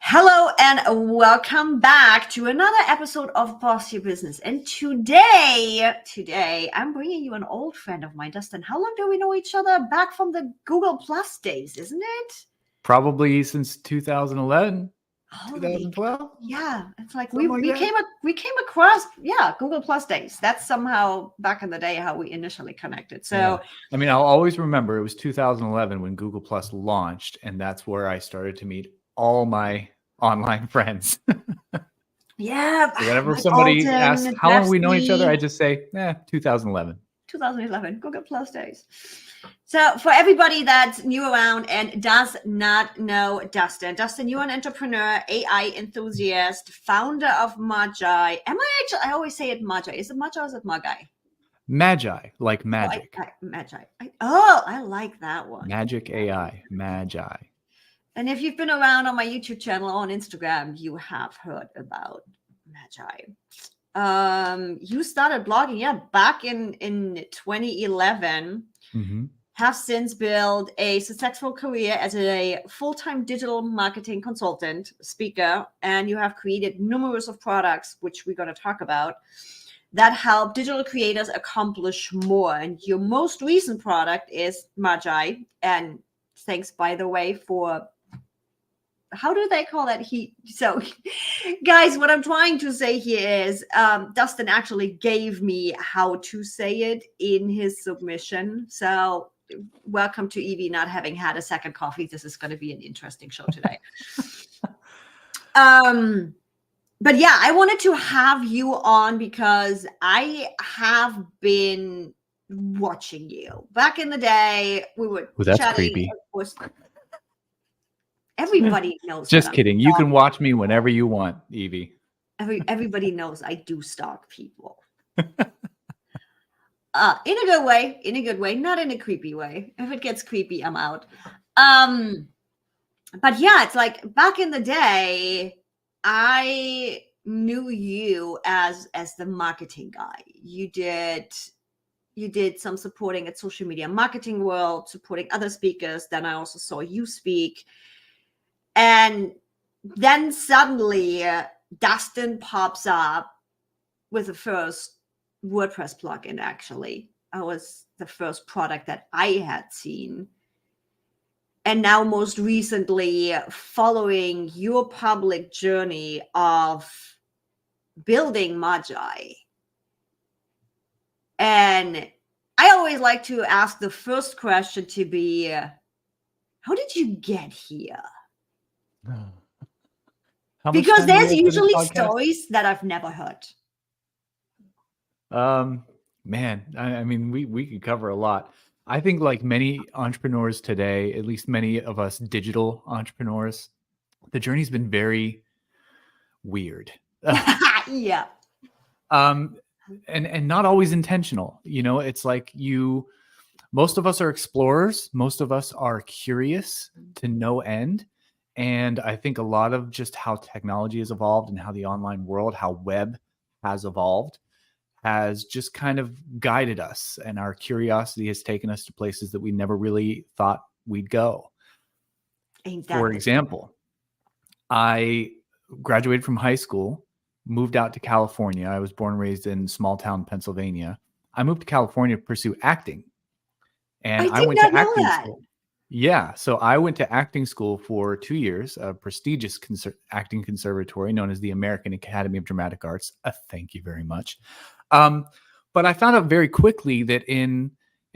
Hello and welcome back to another episode of Boss Your Business. And today I'm bringing you an old friend of mine, Dustin. How long do we know each other? Back from the GooglePlus days, isn't it? Probably since 2011, Holy, 2012. yeah, it's like Something we like that. came across GooglePlus days. That's somehow back in the day how we initially connected. So Yeah. I mean, I'll always remember it was 2011 when Google Plus launched, and that's where I started to meet all my online friends. yeah, So whenever Mike somebody Alton, asks how long we know each other, I Jeffrey. just say, 2011. 2011 GooglePlus days. So for everybody that's new around and does not know Dustin, you're an entrepreneur, AI enthusiast, founder of Magai. I always say it Magai. Is it Magai or is it Magai? Magi, like magic. Magi. I like that one. Magic AI, Magi. And if you've been around on my YouTube channel or on Instagram, you have heard about Magi. You started blogging, back in 2011. Mm-hmm. Have since built a successful career as a full-time digital marketing consultant, speaker, and you have created numerous of products, which we're going to talk about, that help digital creators accomplish more. And your most recent product is Magi. And thanks, by the way, for how do they call that? So guys, what I'm trying to say here is Dustin actually gave me how to say it in his submission. So welcome to Evie not having had a second coffee. This is going to be an interesting show today. But yeah, I wanted to have you on because I have been watching you. Back in the day, we were that's chatting. creepy. Of course, everybody knows. Just kidding. You can watch me whenever you want, Evie. Everybody knows I do stalk people. In a good way, not in a creepy way. If it gets creepy, I'm out. But yeah, it's like back in the day, I knew you as the marketing guy. You did some supporting at social media marketing world, supporting other speakers. Then I also saw you speak. And then suddenly Dustin pops up with the first WordPress plugin. Actually, it was the first product that I had seen. And now most recently, following your public journey of building Magi. And I always like to ask the first question to be, how did you get here? Because there's usually stories that I've never heard. Man, I mean, we could cover a lot. I think like many entrepreneurs today, at least many of us digital entrepreneurs, the journey's been very weird. Yeah. And not always intentional. You know, it's like most of us are explorers. Most of us are curious to no end. And I think a lot of just how technology has evolved and how the online world, how web has evolved, has just kind of guided us, and our curiosity has taken us to places that we never really thought we'd go. For example, I graduated from high school, moved out to California. I was born and raised in small town Pennsylvania. I moved to California to pursue acting. And I went to acting school. Yeah. So I went to acting school for 2 years, a prestigious acting conservatory known as the American Academy of Dramatic Arts. Thank you very much. But I found out very quickly that in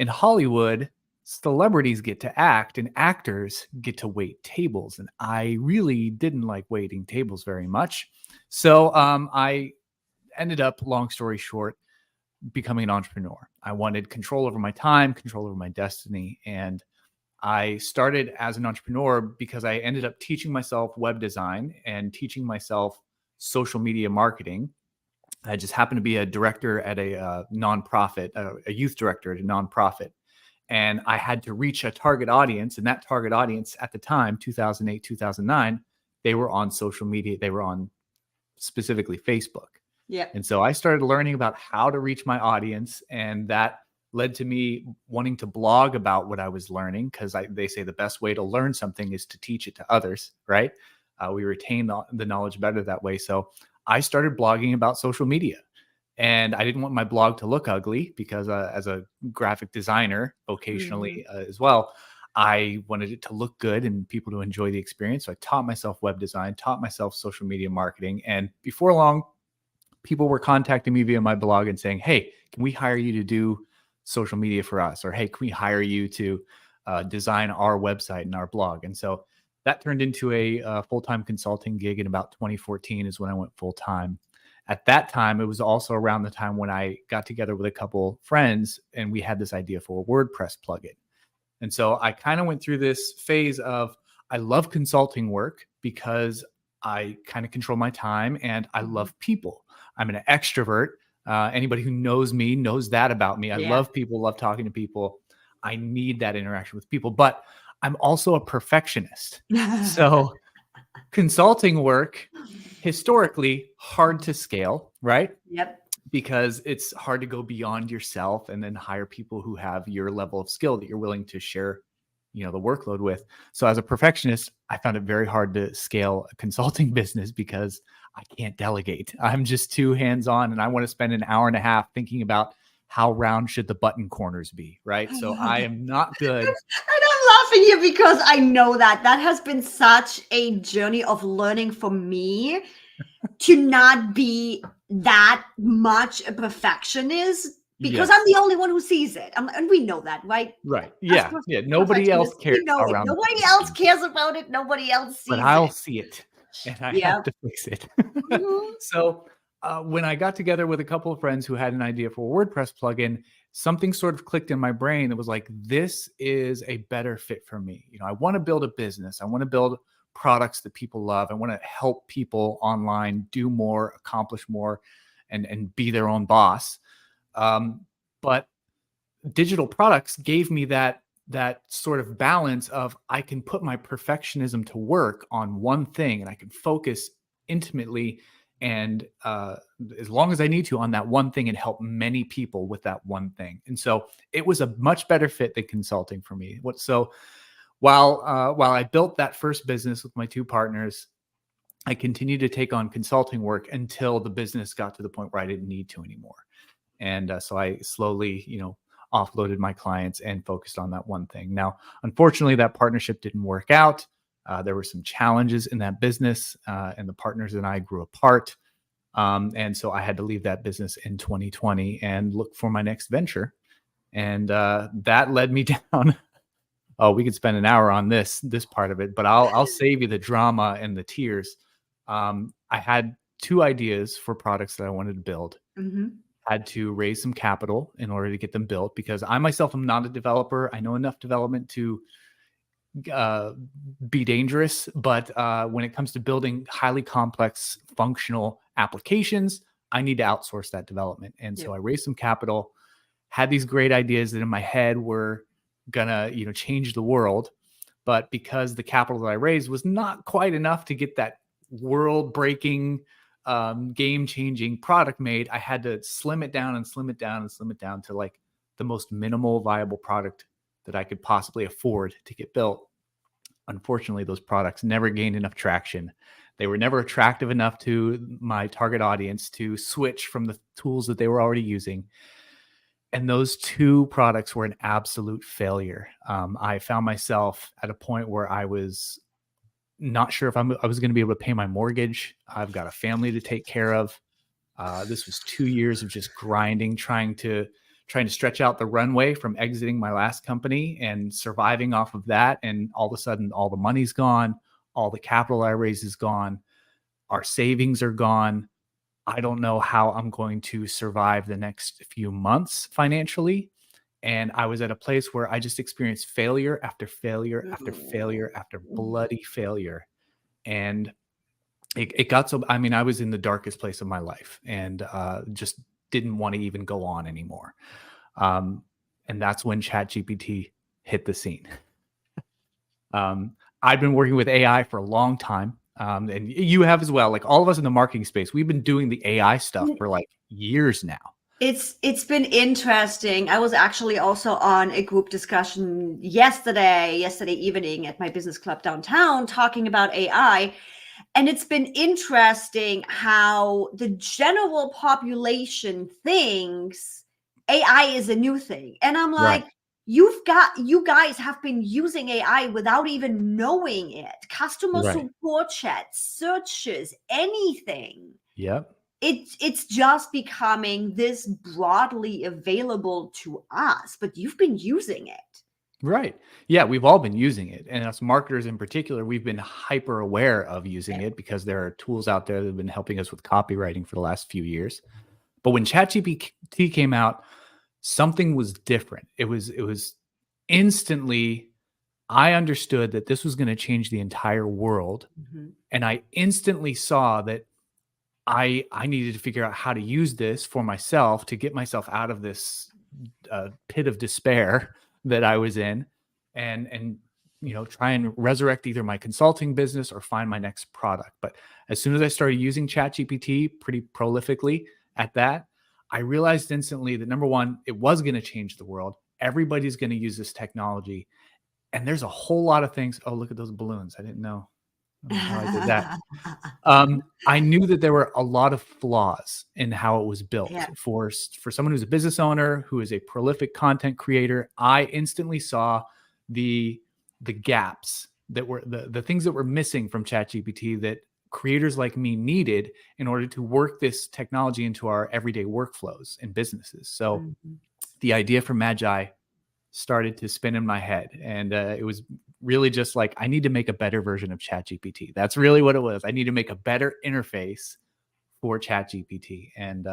Hollywood, celebrities get to act and actors get to wait tables. And I really didn't like waiting tables very much. So I ended up, long story short, becoming an entrepreneur. I wanted control over my time, control over my destiny. And I started as an entrepreneur because I ended up teaching myself web design and teaching myself social media marketing. I just happened to be a director at a nonprofit, a youth director at a nonprofit. And I had to reach a target audience. And that target audience at the time, 2008, 2009, they were on social media. They were on specifically Facebook. Yeah. And so I started learning about how to reach my audience. And that led to me wanting to blog about what I was learning, because they say the best way to learn something is to teach it to others, right? We retain the knowledge better that way. So I started blogging about social media. And I didn't want my blog to look ugly because as a graphic designer, vocationally as well, I wanted it to look good and people to enjoy the experience. So I taught myself web design, taught myself social media marketing. And before long, people were contacting me via my blog and saying, hey, can we hire you to do social media for us? Or, hey, can we hire you to design our website and our blog? And so that turned into a full-time consulting gig in about 2014 is when I went full-time. At that time, it was also around the time when I got together with a couple friends and we had this idea for a WordPress plugin. And so I kind of went through this phase of I love consulting work because I kind of control my time and I love people. I'm an extrovert. Anybody who knows me knows that about me. I love people, love talking to people. I need that interaction with people, but I'm also a perfectionist. So consulting work, historically hard to scale, right? Yep. Because it's hard to go beyond yourself and then hire people who have your level of skill that you're willing to share, the workload with. So as a perfectionist, I found it very hard to scale a consulting business because I can't delegate. I'm just too hands-on and I want to spend an hour and a half thinking about how round should the button corners be, right? So I am not good. And I'm laughing here because I know that has been such a journey of learning for me to not be that much a perfectionist because I'm the only one who sees it. And we know that, right? Right. Yeah. Yeah. Nobody else cares. Nobody else cares about it. Nobody else sees it. But I'll see it and I have to fix it. So when I got together with a couple of friends who had an idea for a WordPress plugin, something sort of clicked in my brain that was like, this is a better fit for me. I want to build a business. I want to build products that people love. I want to help people online do more, accomplish more, and be their own boss. But digital products gave me that sort of balance of I can put my perfectionism to work on one thing and I can focus intimately and as long as I need to on that one thing and help many people with that one thing. And so it was a much better fit than consulting for me. So while I built that first business with my two partners, I continued to take on consulting work until the business got to the point where I didn't need to anymore. And so I slowly, offloaded my clients and focused on that one thing. Now, unfortunately, that partnership didn't work out. There were some challenges in that business and the partners and I grew apart. And so I had to leave that business in 2020 and look for my next venture. And that led me down. Oh, we could spend an hour on this part of it, but I'll save you the drama and the tears. I had two ideas for products that I wanted to build. Had to raise some capital in order to get them built because I myself am not a developer. I know enough development to be dangerous, but when it comes to building highly complex functional applications, I need to outsource that development. And so I raised some capital, had these great ideas that in my head were gonna, change the world. But because the capital that I raised was not quite enough to get that world-breaking, game-changing product made, I had to slim it down to like the most minimal viable product that I could possibly afford to get built. Unfortunately, those products never gained enough traction. They were never attractive enough to my target audience to switch from the tools that they were already using. And those two products were an absolute failure. I found myself at a point where I was not sure if I was going to be able to pay my mortgage. I've got a family to take care of. This was 2 years of just grinding, trying to stretch out the runway from exiting my last company and surviving off of that. And all of a sudden, all the money's gone. All the capital I raised is gone. Our savings are gone. I don't know how I'm going to survive the next few months financially. And I was at a place where I just experienced failure after failure after failure after bloody failure. And it got so, I was in the darkest place of my life and just didn't want to even go on anymore. And that's when ChatGPT hit the scene. I've been working with AI for a long time. And you have as well, like all of us in the marketing space, we've been doing the AI stuff for like years now. It's been interesting. I was actually also on a group discussion yesterday evening at my business club downtown talking about AI. And it's been interesting how the general population thinks AI is a new thing. And I'm like, Right. you guys have been using AI without even knowing it. Customer Right. support chats, searches, anything. Yep. It's just becoming this broadly available to us, but you've been using it. Right. Yeah, we've all been using it. And as marketers in particular, we've been hyper aware of using it because there are tools out there that have been helping us with copywriting for the last few years. But when ChatGPT came out, something was different. It was instantly, I understood that this was going to change the entire world. Mhm. And I instantly saw that I needed to figure out how to use this for myself to get myself out of this pit of despair that I was in, and try and resurrect either my consulting business or find my next product. But as soon as I started using ChatGPT pretty prolifically at that, I realized instantly that number one, it was going to change the world. Everybody's going to use this technology, and there's a whole lot of things. Oh, look at those balloons! I didn't know how I did that. I knew that there were a lot of flaws in how it was built. Yeah. For someone who's a business owner, who is a prolific content creator, I instantly saw the gaps that were the things that were missing from ChatGPT that creators like me needed in order to work this technology into our everyday workflows and businesses. So Mhm. the idea for Magi started to spin in my head, and it was really just like, I need to make a better version of ChatGPT. That's really what it was. I need to make a better interface for ChatGPT. And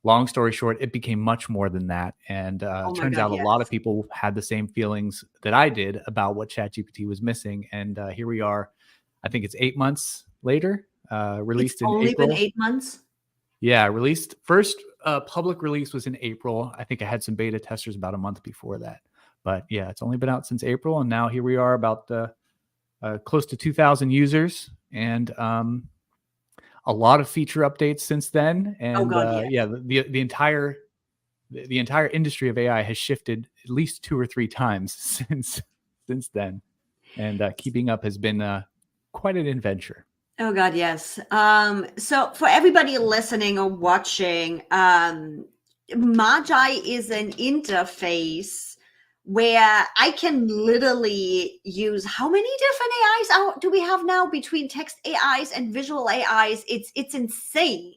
long story short, it became much more than that. And Oh my turns God, out a lot of yes. people had the same feelings that I did about what ChatGPT was missing. And here we are. I think it's 8 months later, It's released in only been April. 8 months. Yeah, released first public release was in April. I think I had some beta testers about a month before that. But yeah, it's only been out since April, and now here we are, about close to 2,000 users, and a lot of feature updates since then. Oh And God, yes. yeah, the entire industry of AI has shifted at least 2 or 3 times since then, and keeping up has been quite an adventure. Oh God, yes. So for everybody listening or watching, Magi is an interface where I can literally use, how many different AIs do we have now between text AIs and visual AIs? It's insane.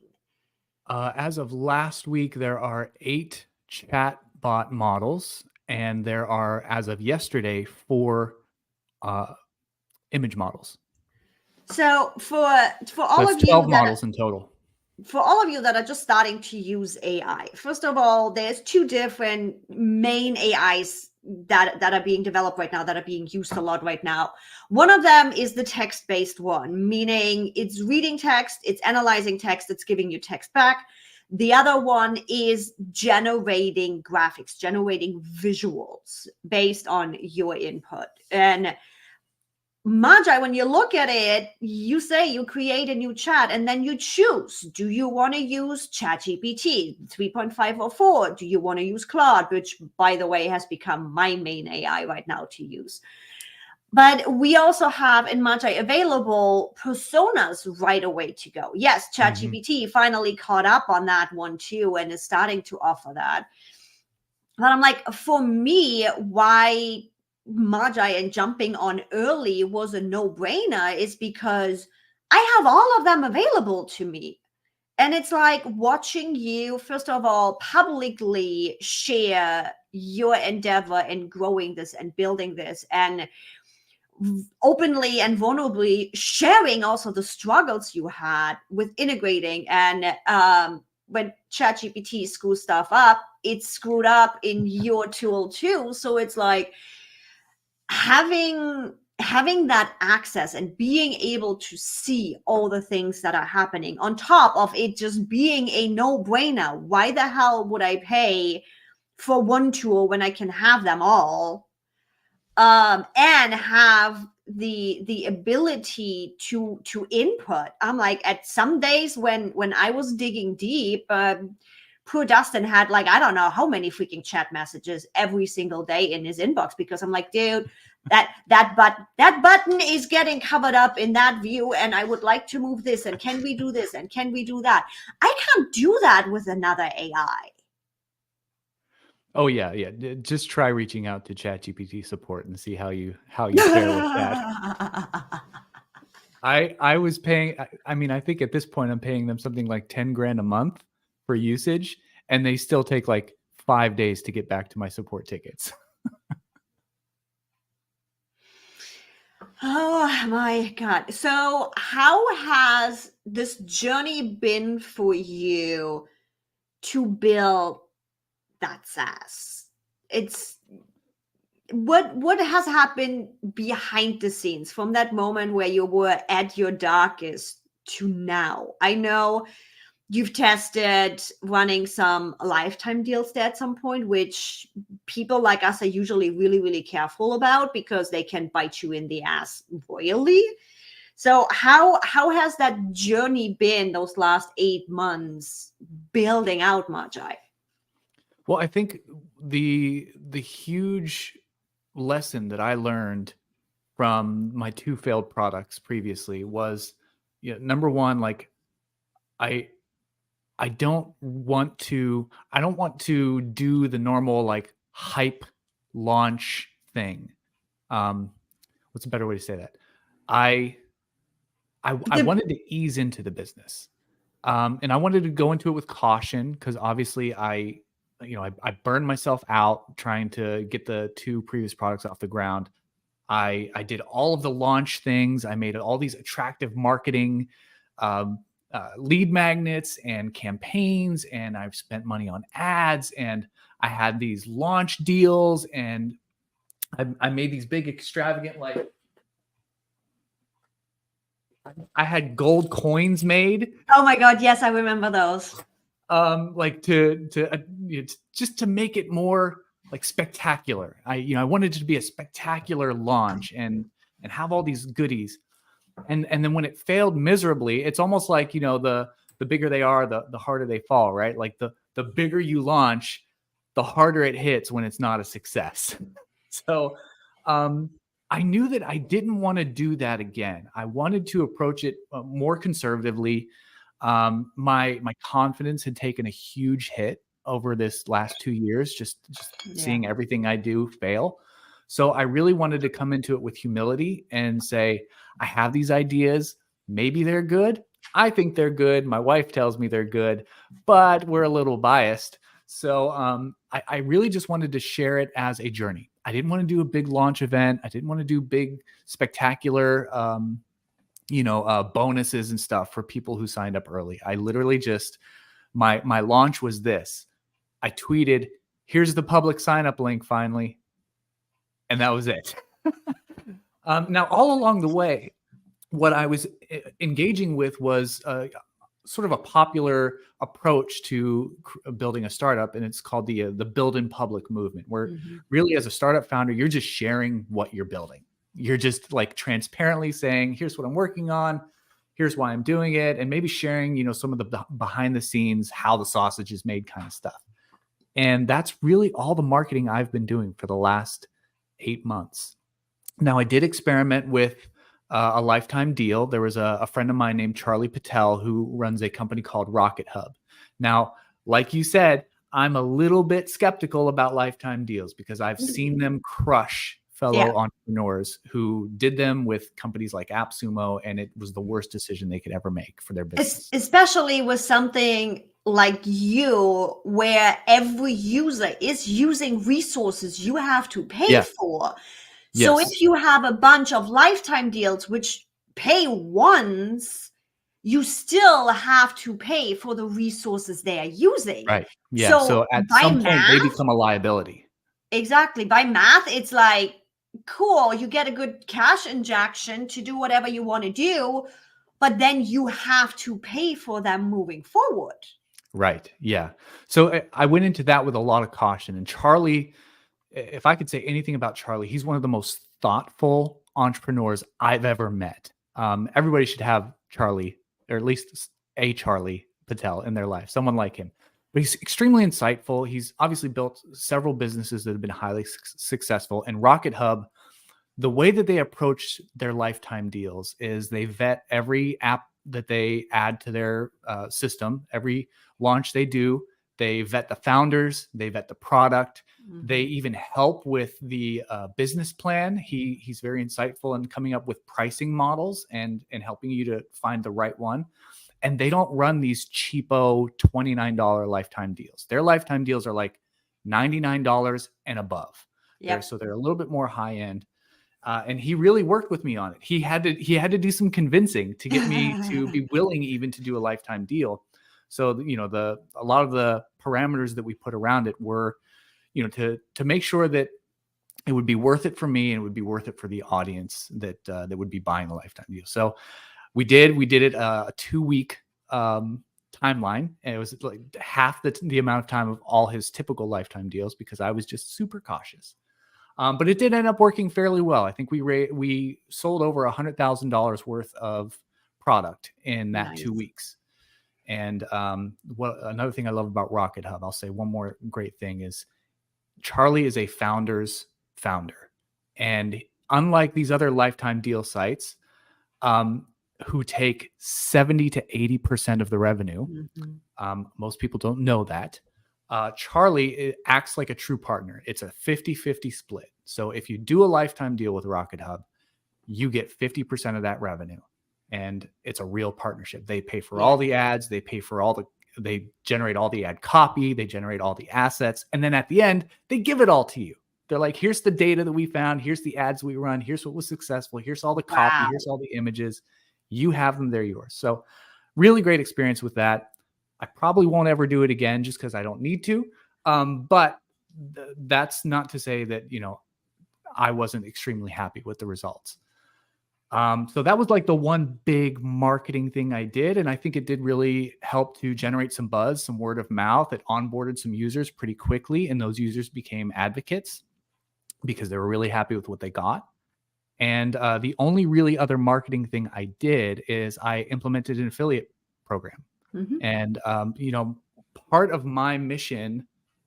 As of last week, there are 8 chatbot models, and there are, as of yesterday, 4 uh, image models. So for So all that's of you 12 that models in total. are just starting to use AI, first of all, there's 2 different main AIs that are being developed right now, that are being used a lot right now. One of them is the text-based one, meaning it's reading text, it's analyzing text, it's giving you text back. The other one is generating graphics, generating visuals based on your input. And Magi, when you look at it, you say you create a new chat and then you choose. Do you want to use ChatGPT 3.5 or 4? Do you want to use Claude, which, by the way, has become my main AI right now to use? But we also have in Magi available personas right away to go. Yes, ChatGPT finally caught up on that one too and is starting to offer that. But I'm like, for me, why Magi and jumping on early was a no-brainer is because I have all of them available to me. And it's like watching you, first of all, publicly share your endeavor in growing this and building this, and openly and vulnerably sharing also the struggles you had with integrating. And when ChatGPT screws stuff up, it's screwed up in your tool too. So it's like having that access and being able to see all the things that are happening on top of it just being a no-brainer. Why the hell would I pay for one tool when I can have them all? And have the ability to input. I'm like, at some days when I was digging deep, poor Dustin had, like, I don't know how many freaking chat messages every single day in his inbox, because I'm like, dude, that button is getting covered up in that view, and I would like to move this, and can we do this, and can we do that? I can't do that with another AI. Oh yeah, yeah. Just try reaching out to ChatGPT support and see how you fare with that. I was paying. I mean, I think at this point I'm paying them something like 10 grand a month for usage, and they still take like 5 days to get back to my support tickets. Oh my God. So how has this journey been for you to build that Saas? It's what has happened behind the scenes from that moment where you were at your darkest to now? I know you've tested running some lifetime deals there at some point, which people like us are usually really, really careful about because they can bite you in the ass royally. So how has that journey been those last 8 months building out Magai? Well, I think the huge lesson that I learned from my 2 failed products previously was, number one, like I don't want to do the normal like hype launch thing. What's a better way to say that? I wanted to ease into the business. And I wanted to go into it with caution because obviously I burned myself out trying to get the 2 previous products off the ground. I did all of the launch things. I made all these attractive marketing lead magnets and campaigns, and I've spent money on ads, and I had these launch deals, and I made these big extravagant, like I had gold coins made. Oh my God, yes, I remember those. Like to just to make it more like spectacular. I wanted it to be a spectacular launch and have all these goodies. And then when it failed miserably, it's almost like, the bigger they are, the harder they fall, right? Like the bigger you launch, the harder it hits when it's not a success. So I knew that I didn't want to do that again. I wanted to approach it more conservatively. My confidence had taken a huge hit over this last 2 years, just seeing everything I do fail. So I really wanted to come into it with humility and say, I have these ideas. Maybe they're good. I think they're good. My wife tells me they're good, but we're a little biased. So I really just wanted to share it as a journey. I didn't want to do a big launch event. I didn't want to do big, spectacular, bonuses and stuff for people who signed up early. I literally just, my launch was this. I tweeted, here's the public sign up link finally. And that was it. Now, all along the way, what I was engaging with was sort of a popular approach to building a startup, and it's called the build in public movement, where really as a startup founder, you're just sharing what you're building. You're just like transparently saying, here's what I'm working on, here's why I'm doing it, and maybe sharing, some of the behind the scenes, how the sausage is made kind of stuff. And that's really all the marketing I've been doing for the last 8 months. Now, I did experiment with a lifetime deal. There was a friend of mine named Charlie Patel who runs a company called Rocket Hub. Now, like you said, I'm a little bit skeptical about lifetime deals because I've seen them crush fellow entrepreneurs who did them with companies like AppSumo, and it was the worst decision they could ever make for their business. Especially with something like you, where every user is using resources you have to pay for. So if you have a bunch of lifetime deals which pay once, you still have to pay for the resources they are using. Right. Yeah. So at some point they become a liability. Exactly. By math, it's like, cool, you get a good cash injection to do whatever you want to do, but then you have to pay for them moving forward. Right. Yeah. So I went into that with a lot of caution. And Charlie, if I could say anything about Charlie, he's one of the most thoughtful entrepreneurs I've ever met. Everybody should have Charlie, or at least a Charlie Patel in their life, someone like him. But he's extremely insightful. He's obviously built several businesses that have been highly successful. And Rocket Hub, the way that they approach their lifetime deals is they vet every app that they add to their system, every launch they do. They vet the founders, they vet the product. They even help with the business plan. He's very insightful in coming up with pricing models and helping you to find the right one. And they don't run these cheapo $29 lifetime deals. Their lifetime deals are like $99 and above. Yep. So they're a little bit more high end. And he really worked with me on it. He had to do some convincing to get me to be willing even to do a lifetime deal. So, you know, a lot of the parameters that we put around it were, you know, to make sure that it would be worth it for me and it would be worth it for the audience that would be buying a lifetime deal. So we did it a 2-week timeline, and it was like half the amount of time of all his typical lifetime deals because I was just super cautious. But it did end up working fairly well. I think we sold over $100,000 worth of product in that 2 weeks. And another thing I love about Rocket Hub, I'll say one more great thing, is Charlie is a founder's founder. And unlike these other lifetime deal sites, who take 70 to 80% of the revenue, most people don't know that. Charlie acts like a true partner. It's a 50-50 split. So if you do a lifetime deal with Rocket Hub, you get 50% of that revenue. And it's a real partnership. They pay for all the ads. They pay for they generate all the ad copy. They generate all the assets. And then at the end, they give it all to you. They're like, here's the data that we found. Here's the ads we run. Here's what was successful. Here's all the copy. Here's all the images. You have them. They're yours. So really great experience with that. I probably won't ever do it again just because I don't need to. But that's not to say that, you know, I wasn't extremely happy with the results. So that was like the one big marketing thing I did. And I think it did really help to generate some buzz, some word of mouth. It onboarded some users pretty quickly. And those users became advocates because they were really happy with what they got. And the only really other marketing thing I did is I implemented an affiliate program. And, you know, part of my mission,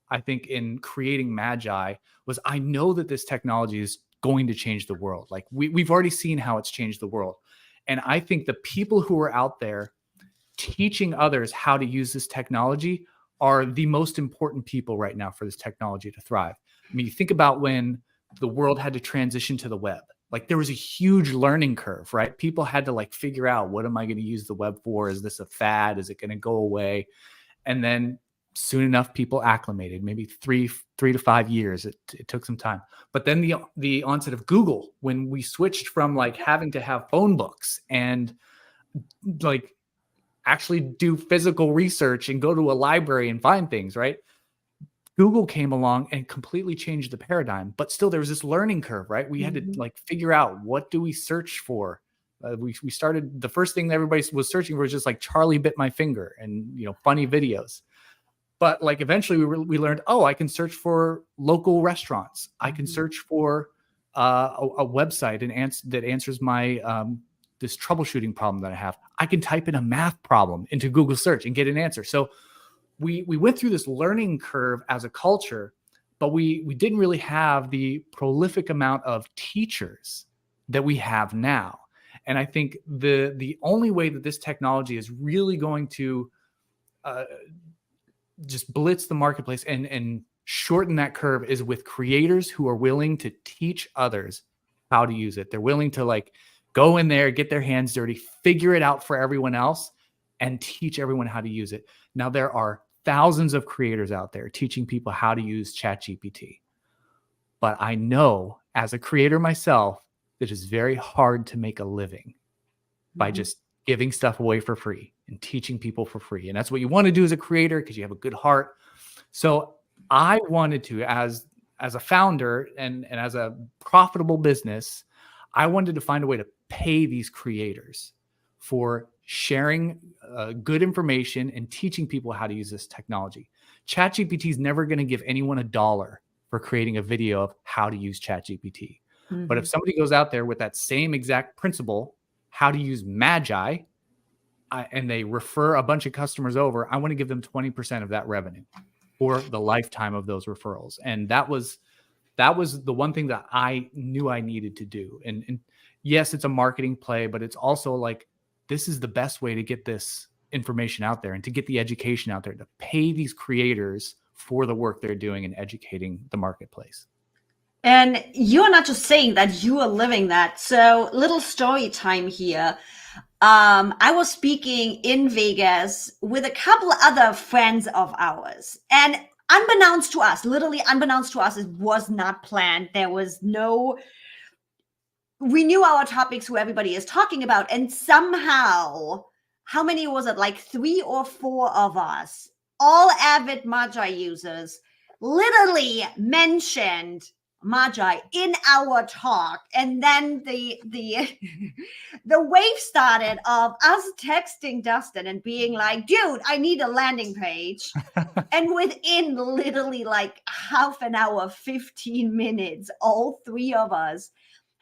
I think, in creating Magai was I know that this technology is going to change the world. Like we've already seen how it's changed the world. And I think the people who are out there teaching others how to use this technology are the most important people right now for this technology to thrive. I mean, you think about when the world had to transition to the web. Like there was a huge learning curve, right? People had to like figure out, what am I going to use the web for? Is this a fad? Is it going to go away? And then soon enough, people acclimated, maybe 3 to 5 years. It took some time. But then the onset of Google, when we switched from like having to have phone books and like actually do physical research and go to a library and find things, right? Google came along and completely changed the paradigm, but still there was this learning curve, right? We had to like figure out, what do we search for? We started, the first thing that everybody was searching for was just like Charlie bit my finger and, you know, funny videos. But like eventually we learned, oh, I can search for local restaurants. I can search for a website that answers my this troubleshooting problem that I have. I can type in a math problem into Google search and get an answer. So we went through this learning curve as a culture, but we didn't really have the prolific amount of teachers that we have now. And I think the only way that this technology is really going to just blitz the marketplace and shorten that curve is with creators who are willing to teach others how to use it. They're willing to like go in there, get their hands dirty, figure it out for everyone else, and teach everyone how to use it. Now, there are thousands of creators out there teaching people how to use ChatGPT. But I know as a creator myself, that it's very hard to make a living by just giving stuff away for free and teaching people for free. And that's what you want to do as a creator because you have a good heart. So I wanted to, as a founder and as a profitable business, I wanted to find a way to pay these creators for sharing good information and teaching people how to use this technology. ChatGPT is never going to give anyone $1 for creating a video of how to use ChatGPT. But if somebody goes out there with that same exact principle, how to use Magai, and they refer a bunch of customers over, I want to give them 20% of that revenue for the lifetime of those referrals. And that was that was the one thing that I knew I needed to do. And yes, it's a marketing play, but it's also like, this is the best way to get this information out there and to get the education out there, to pay these creators for the work they're doing and educating the marketplace. And you're not just saying that, you are living that. So little story time here. I was speaking in Vegas with a couple other friends of ours, and unbeknownst to us, literally unbeknownst to us, it was not planned. There was no, we knew our topics, who everybody is talking about, and somehow, how many was it? Like 3 or 4 of us, all avid Magi users, literally mentioned Magi in our talk. And then the the wave started of us texting Dustin and being like, dude, I need a landing page. And within literally like half an hour, 15 minutes, all 3 of us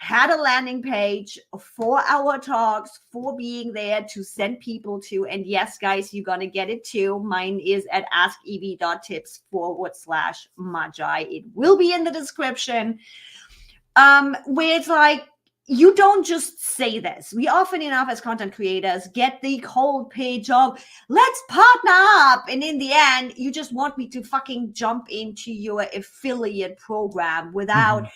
had a landing page for our talks, for being there to send people to. And yes, guys, you're going to get it too. Mine is at askev.tips/Magi. It will be in the description. Where it's like, you don't just say this. We often enough as content creators get the cold page of, let's partner up. And in the end, you just want me to fucking jump into your affiliate program without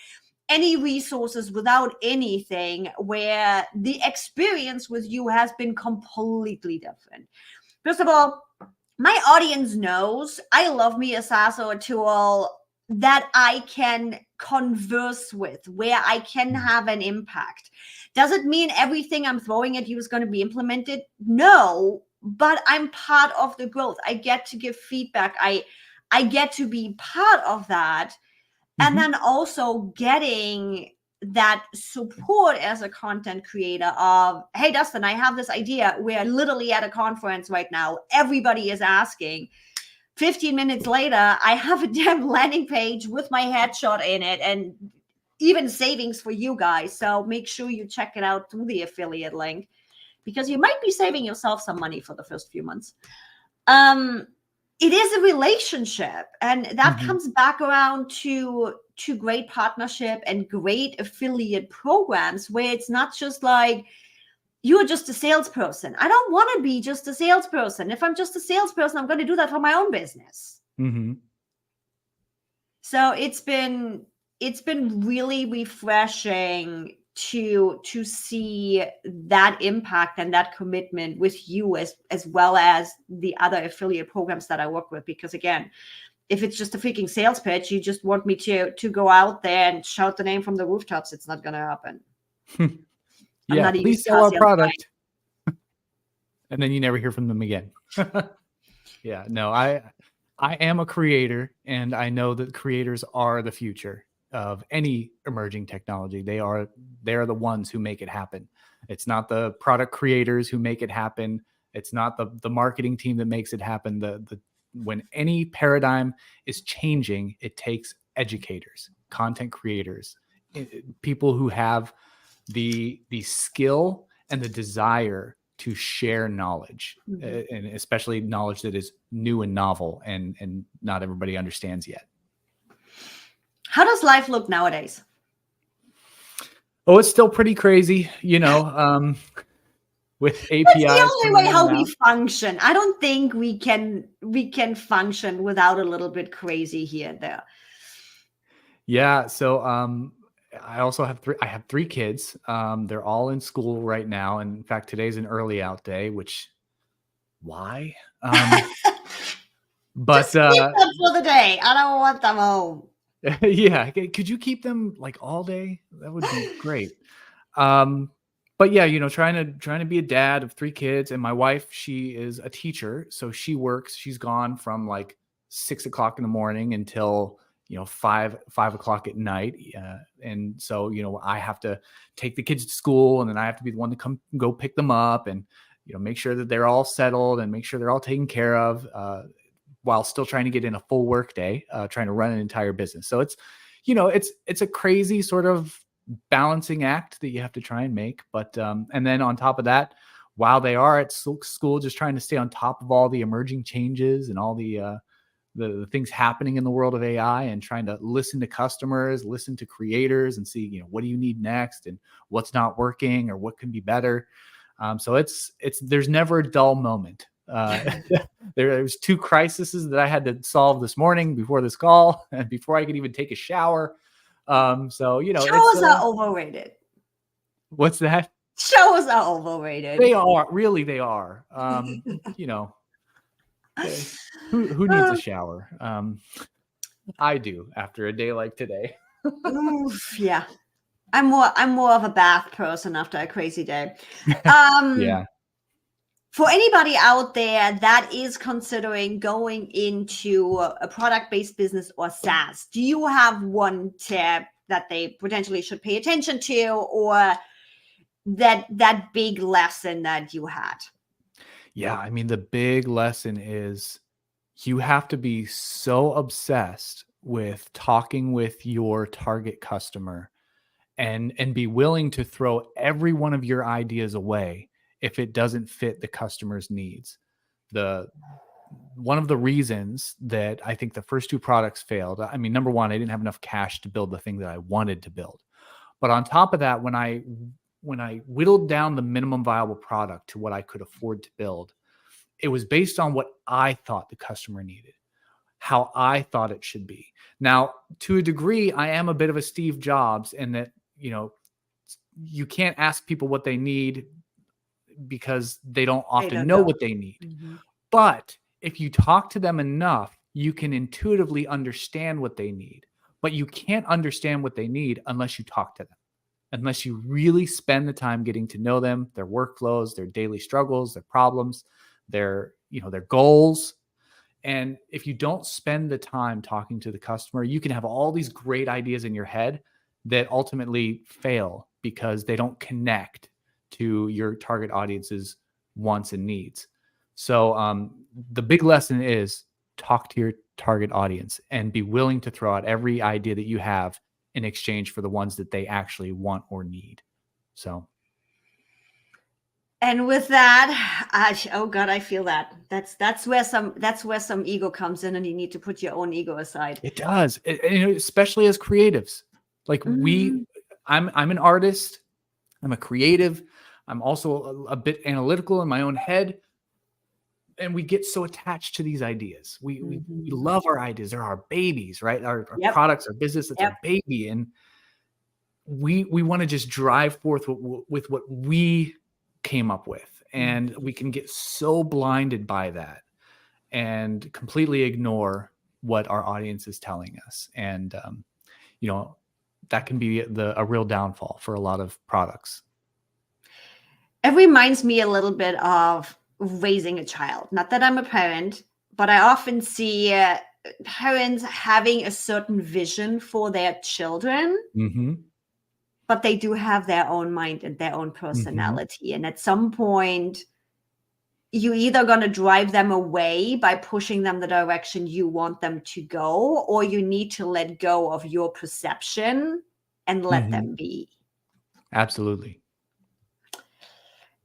any resources, without anything, where the experience with you has been completely different. First of all, my audience knows I love me a Saas or a tool that I can converse with, where I can have an impact. Does it mean everything I'm throwing at you is going to be implemented? No, but I'm part of the growth. I get to give feedback. I get to be part of that. And then also getting that support as a content creator of, hey, Dustin, I have this idea. We're literally at a conference right now. Everybody is asking. 15 minutes later, I have a damn landing page with my headshot in it and even savings for you guys. So make sure you check it out through the affiliate link, because you might be saving yourself some money for the first few months. It is a relationship, and that comes back around to great partnership and great affiliate programs, where it's not just like you're just a salesperson. I don't want to be just a salesperson. If I'm just a salesperson, I'm going to do that for my own business. So it's been really refreshing to see that impact and that commitment with you, as well as the other affiliate programs that I work with. Because again, if it's just a freaking sales pitch, you just want me to go out there and shout the name from the rooftops, it's not going to happen. Yeah, please sell our product. And then you never hear from them again. Yeah, no, I am a creator, and I know that creators are the future of any emerging technology. They are the ones who make it happen. It's not the product creators who make it happen. It's not the marketing team that makes it happen. When any paradigm is changing, it takes educators, content creators, people who have the skill and the desire to share knowledge, and especially knowledge that is new and novel and not everybody understands yet. How does life look nowadays? Oh, it's still pretty crazy, with APIs. That's the only way how we function. I don't think we can function without a little bit crazy here and there. Yeah. So I also have 3 kids. They're all in school right now. And in fact, today's an early out day, which why? But just keep them for the day. I don't want them home. Yeah. Could you keep them like all day? That would be great. But yeah, trying to be a dad of 3 kids, and my wife, she is a teacher. So she works, she's gone from like 6 o'clock in the morning until 5 o'clock at night. And so, I have to take the kids to school, and then I have to be the one to go pick them up and, make sure that they're all settled and make sure they're all taken care of, while still trying to get in a full work day, trying to run an entire business. So it's a crazy sort of balancing act that you have to try and make. But, and then on top of that, while they are at school, just trying to stay on top of all the emerging changes and all the the things happening in the world of AI and trying to listen to customers, listen to creators, and see, what do you need next and what's not working or what can be better. So there's never a dull moment. There's 2 crises that I had to solve this morning before this call and before I could even take a shower. So, Showers are overrated. What's that? Showers are overrated. They are, really, they are. Who needs a shower? I do after a day like today. Oof, yeah. I'm more of a bath person after a crazy day. Yeah. For anybody out there that is considering going into a product-based business or SaaS, do you have one tip that they potentially should pay attention to, or that big lesson that you had? Yeah, I mean, the big lesson is you have to be so obsessed with talking with your target customer and be willing to throw every one of your ideas away if it doesn't fit the customer's needs. One of the reasons that I think the first 2 products failed, I mean, number one, I didn't have enough cash to build the thing that I wanted to build. But on top of that, when I whittled down the minimum viable product to what I could afford to build, it was based on what I thought the customer needed, how I thought it should be. Now, to a degree, I am a bit of a Steve Jobs in that, you can't ask people what they need because they don't often know what they need. Mm-hmm. But if you talk to them enough, you can intuitively understand what they need. But you can't understand what they need unless you talk to them, unless you really spend the time getting to know them, their workflows, their daily struggles, their problems, their goals. And if you don't spend the time talking to the customer, you can have all these great ideas in your head that ultimately fail because they don't connect to your target audience's wants and needs. So the big lesson is talk to your target audience and be willing to throw out every idea that you have in exchange for the ones that they actually want or need. So. And with that, oh God, I feel that. That's where some ego comes in, and you need to put your own ego aside. It does, especially as creatives. Like I'm an artist. I'm a creative. I'm also a bit analytical in my own head. And we get so attached to these ideas. We love our ideas. They're our babies, right? Our products, our business, it's our baby. And we want to just drive forth with what we came up with. And we can get so blinded by that and completely ignore what our audience is telling us. And, that can be a real downfall for a lot of products. It reminds me a little bit of raising a child. Not that I'm a parent, but I often see parents having a certain vision for their children, but they do have their own mind and their own personality. And at some point, you're either going to drive them away by pushing them the direction you want them to go, or you need to let go of your perception and let them be. Absolutely.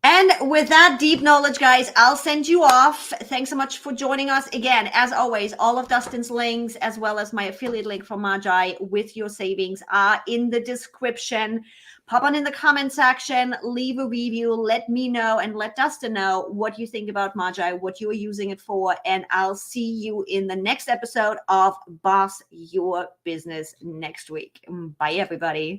And with that deep knowledge, guys, I'll send you off. Thanks so much for joining us. Again, as always, all of Dustin's links, as well as my affiliate link for Magai with your savings, are in the description. Pop on in the comment section, leave a review, let me know, and let Dustin know what you think about Magai, what you are using it for. And I'll see you in the next episode of Boss Your Business next week. Bye, everybody.